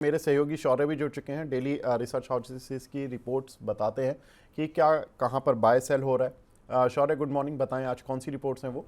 मेरे सहयोगी शौर्य भी जुड़ चुके हैं। डेली रिसर्च हाउसेस की रिपोर्ट्स बताते हैं कि क्या कहाँ पर बाय सेल हो रहा है। शौर्य, गुड मॉर्निंग, बताएं आज कौन सी रिपोर्ट्स हैं वो।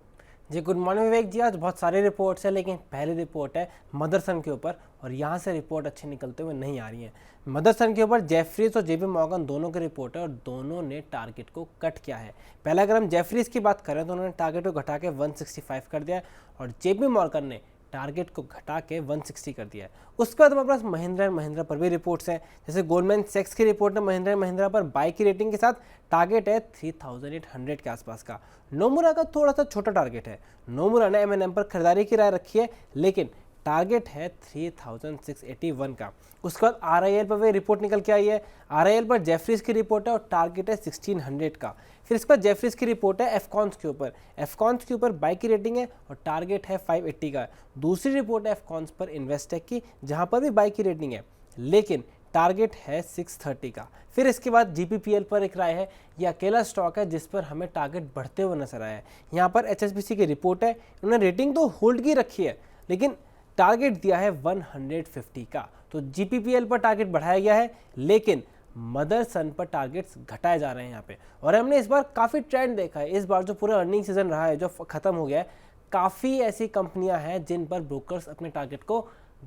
जी गुड मॉर्निंग विवेक जी। आज बहुत सारी रिपोर्ट्स है, लेकिन पहली रिपोर्ट है मदरसन के ऊपर, और यहाँ से रिपोर्ट अच्छी निकलते हुए नहीं आ रही है। मदरसन के ऊपर जेफरीज और जेपी मॉर्गन दोनों की रिपोर्ट है, और दोनों ने टारगेट को कट किया है। पहले अगर हम जेफरीज की बात करें तो उन्होंने टारगेट को घटा के 165 कर दिया है, और जेपी मॉर्गन ने टारगेट को घटा के 160 कर दिया है। उसके बाद हमारे पास महिंद्रा एंड महिंद्रा पर भी रिपोर्ट्स हैं। जैसे गोल्डमैन सैक्स की रिपोर्ट ने महिंद्रा एंड महिंद्रा पर बाई की रेटिंग के साथ टारगेट है 3800 के आसपास का। नोमुरा का थोड़ा सा छोटा टारगेट है। नोमुरा ने एमएनएम पर खरीदारी की राय रखी है, लेकिन टारगेट है 3681 का। उसके बाद आरआईएल पर भी रिपोर्ट निकल के आई है। आरआईएल पर जेफरीज की रिपोर्ट है और टारगेट है 1600 का। फिर इसके बाद जेफरीज की रिपोर्ट है एफकॉन्स के ऊपर। एफकॉन्स के ऊपर बाई की रेटिंग है और टारगेट है 580 का। दूसरी रिपोर्ट है एफकॉन्स पर इन्वेस्टेक की, जहां पर भी बाई की रेटिंग है, लेकिन टारगेट है 630 का। फिर इसके बाद जीपीपीएल पर एक राय है। यह अकेला स्टॉक है जिस पर हमें टारगेट बढ़ते हुए नजर आया है। यहाँ पर एचएसबीसी की रिपोर्ट है, उन्होंने रेटिंग तो होल्ड की रखी है, लेकिन टारगेट दिया है 150 का। तो जीपीपीएल पर टारगेट बढ़ाया गया है, लेकिन मदरसन पर टारगेट्स घटाए जा रहे हैं यहाँ पे। और हमने इस बार काफ़ी ट्रेंड देखा है। इस बार जो पूरा अर्निंग सीजन रहा है, जो खत्म हो गया है, काफ़ी ऐसी कंपनियां हैं जिन पर ब्रोकर्स अपने टारगेट को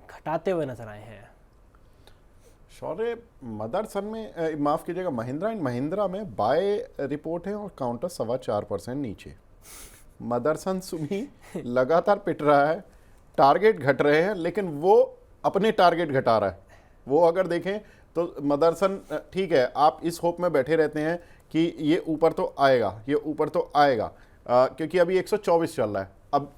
घटाते हुए नजर आए हैं। शौर्य, मदरसन में माफ़ कीजिएगा, महिंद्रा एंड महिंद्रा में बाय रिपोर्ट है और काउंटर 4.25% नीचे। मदरसन सुमी लगातार पिट रहा है, टारगेट घट रहे हैं, लेकिन वो अपने टारगेट घटा रहा है। वो अगर देखें तो मदरसन ठीक है, आप इस होप में बैठे रहते हैं कि ये ऊपर तो आएगा, ये ऊपर तो आएगा, क्योंकि अभी 124 चल रहा है। अब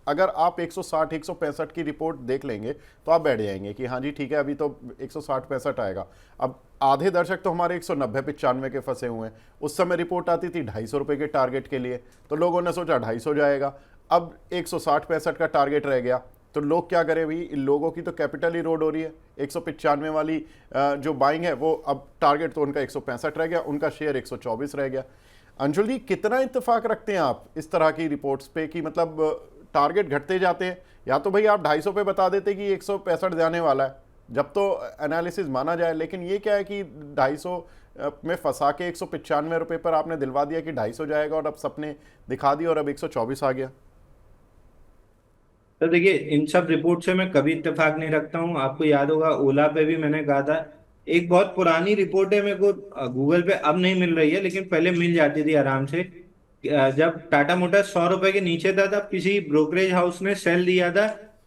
अगर आप 160 165 की रिपोर्ट देख लेंगे तो आप बैठ जाएंगे कि हाँ जी ठीक है, अभी तो 160 65 आएगा। अब आधे दर्शक तो हमारे 190 95 के फंसे हुए हैं। उस समय रिपोर्ट आती थी 250 रुपये के टारगेट के लिए, तो लोगों ने सोचा 250 जाएगा। अब 160 65 का टारगेट रह गया, तो लोग क्या करें भाई, इन लोगों की तो कैपिटल ही रोड हो रही है। 195 वाली जो बाइंग है वो, अब टारगेट तो उनका 165 रह गया, उनका शेयर 124 रह गया। अंशुल जी, कितना इत्तेफाक रखते हैं आप इस तरह की रिपोर्ट्स पे कि मतलब टारगेट घटते जाते हैं? या तो भाई आप 250 पे बता देते कि 165 जाने वाला है, जब तो एनालिसिस माना जाए, लेकिन ये क्या है कि 250 में फंसा के 195 रुपये पर आपने दिलवा दिया कि 250 जाएगा, और अब सपने दिखा दिए और अब 124 आ गया। तो देखिए, इन सब रिपोर्ट से मैं कभी इत्तेफाक नहीं रखता हूँ। आपको याद होगा ओला पे भी मैंने कहा था। एक बहुत पुरानी रिपोर्ट है, मेरे को गूगल पे अब नहीं मिल रही है, लेकिन पहले मिल जाती थी आराम से। जब टाटा मोटर्स 100 रुपए के नीचे था, तब किसी ब्रोकरेज हाउस ने सेल दिया था,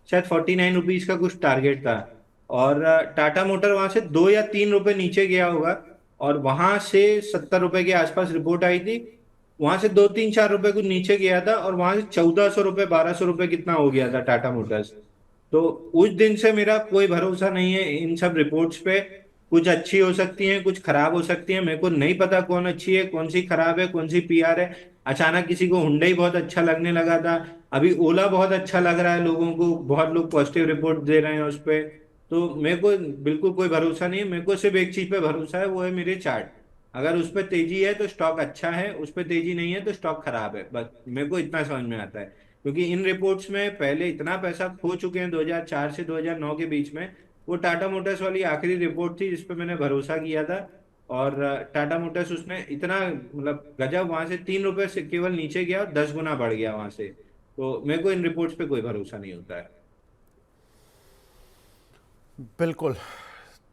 शायद 49 रुपीज का कुछ टारगेट था। और टाटा मोटर वहां से 2 या 3 रुपए नीचे गया होगा, और वहां से 70 रुपए के आसपास रिपोर्ट आई थी। वहां से 2 3 4 रुपए कुछ नीचे गया था, और वहां से 1400 रुपए 1200 रुपए कितना हो गया था टाटा मोटर्स। तो उस दिन से मेरा कोई भरोसा नहीं है इन सब रिपोर्ट्स पे। कुछ अच्छी हो सकती हैं, कुछ खराब हो सकती हैं। मेरे को नहीं पता कौन अच्छी है, कौन सी खराब है, कौन सी पीआर है। अचानक किसी को हुंडई बहुत अच्छा लगने लगा था, अभी ओला बहुत अच्छा लग रहा है लोगों को, बहुत लोग पॉजिटिव रिपोर्ट दे रहे हैं उस पे। तो मेरे को बिल्कुल कोई भरोसा नहीं है। मेरे को सिर्फ एक चीज पे भरोसा है, वो है मेरे चार्ट। अगर उस पर तेजी है तो स्टॉक अच्छा है, उस पर तेजी नहीं है तो स्टॉक खराब है। बस मेरे को इतना समझ में आता है, क्योंकि इन रिपोर्ट्स में पहले इतना पैसा खो चुके हैं 2004 से 2009 के बीच में। वो टाटा मोटर्स वाली आखिरी रिपोर्ट थी जिस पे मैंने भरोसा किया था। और टाटा मोटर्स उसने इतना मतलब गजब, वहां से 3 रुपए से केवल नीचे गया और 10 गुना बढ़ गया वहां से। तो मेरे को इन रिपोर्ट्स पे कोई भरोसा नहीं होता है। बिल्कुल।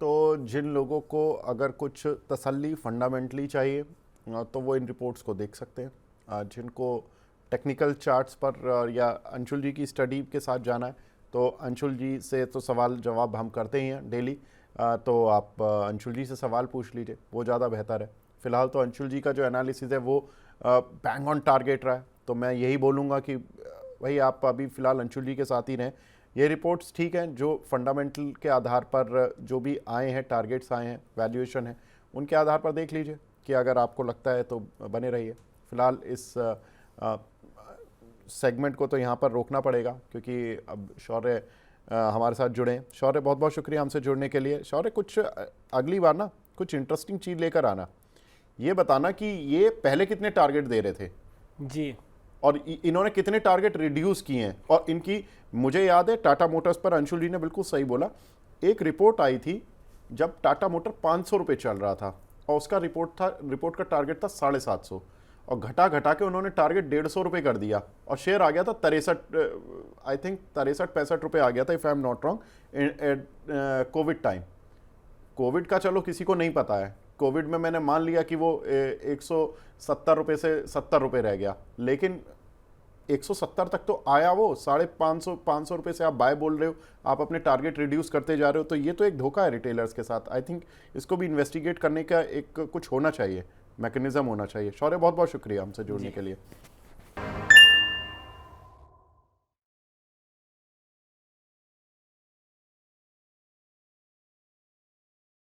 तो जिन लोगों को अगर कुछ तसल्ली फंडामेंटली चाहिए तो वो इन रिपोर्ट्स को देख सकते हैं। जिनको टेक्निकल चार्ट्स पर या अंशुल जी की स्टडी के साथ जाना है, तो अंशुल जी से तो सवाल जवाब हम करते ही हैं डेली। तो आप अंशुल जी से सवाल पूछ लीजिए, वो ज़्यादा बेहतर है। फ़िलहाल तो अंशुल जी का जो एनालिसिस है वो बैंग ऑन टारगेट रहा है, तो मैं यही बोलूँगा कि भाई आप अभी फ़िलहाल अंशुल जी के साथ ही रहें। ये रिपोर्ट्स ठीक हैं, जो फंडामेंटल के आधार पर जो भी आए हैं, टारगेट्स आए हैं, वैल्यूएशन है, उनके आधार पर देख लीजिए कि अगर आपको लगता है तो बने रहिए। फ़िलहाल इस सेगमेंट को तो यहाँ पर रोकना पड़ेगा, क्योंकि अब शौर्य हमारे साथ जुड़े हैं। शौर्य, बहुत बहुत शुक्रिया हमसे जुड़ने के लिए। शौर्य, कुछ अगली बार ना कुछ इंटरेस्टिंग चीज़ लेकर आना, ये बताना कि ये पहले कितने टारगेट दे रहे थे जी, और इन्होंने कितने टारगेट रिड्यूस किए हैं। और इनकी, मुझे याद है टाटा मोटर्स पर अंशुल जी ने बिल्कुल सही बोला, एक रिपोर्ट आई थी जब टाटा मोटर 500 रुपये चल रहा था और उसका रिपोर्ट का टारगेट था 750, और घटा घटा के उन्होंने टारगेट 150 रुपये कर दिया और शेयर आ गया था 63-65 रुपये आ गया था, if I am not wrong, Covid time. Covid का चलो किसी को नहीं पता है, कोविड में मैंने मान लिया कि वो 170 रुपये से 70 रुपये रह गया, लेकिन 170 तक तो आया वो। 550 रुपये से आप बाय बोल रहे हो, आप अपने टारगेट रिड्यूस करते जा रहे हो, तो ये तो एक धोखा है रिटेलर्स के साथ। आई थिंक इसको भी इन्वेस्टिगेट करने का एक कुछ होना चाहिए, मैकेनिज्म होना चाहिए। शौर्य, बहुत बहुत शुक्रिया हमसे जुड़ने के लिए।